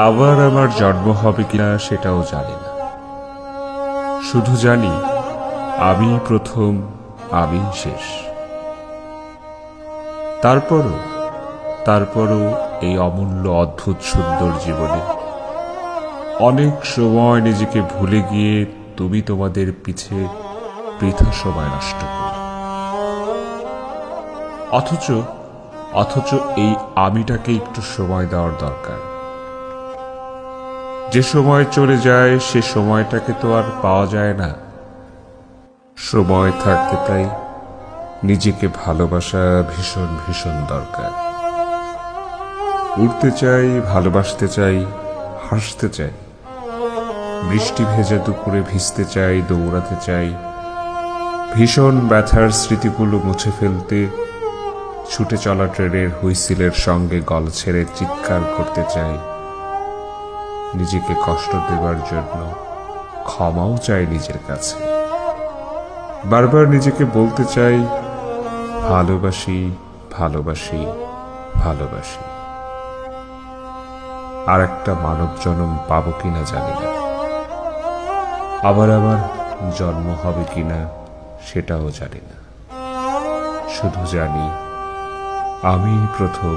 আবার আমার জন্ম হবে কিনা সেটাও জানি না, শুধু জানি আমি প্রথম, আমি শেষ। তারপরও এই অমূল্য অদ্ভুত সুন্দর জীবনে অনেক সময় নিজেকে ভুলে গিয়ে তুমি তোমাদের পিছে বৃথা সময় নষ্ট করো। অথচ এই আমিটাকে একটু সময় দেওয়ার দরকার। যে সময় চলে যায় সে সময়টাকে তো আর পাওয়া যায় না। সময় থাকতে তাই নিজেকে ভালোবাসা ভীষণ ভীষণ দরকার। উড়তে চাই, ভালোবাসতে চাই, হাসতে চাই, বৃষ্টি ভেজা দুপুরে ভিজতে চাই, দৌড়াতে চাই, ভীষণ ব্যথার স্মৃতিগুলো মুছে ফেলতে ছুটে চলা ট্রেনের হুইসেলের সঙ্গে গলা ছেড়ে চিৎকার করতে চাই, নিজেকে কষ্ট দেবার জন্য ক্ষমাও চাই নিজের কাছে। বারবার নিজেকে বলতে চাই ভালোবাসি, ভালোবাসি, ভালোবাসি। আর একটা মানব জন্ম পাবো কিনা জানি না, আবার আমার জন্ম হবে কিনা সেটাও জানি না, শুধু জানি আমি প্রথম,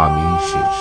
আমি শেষ।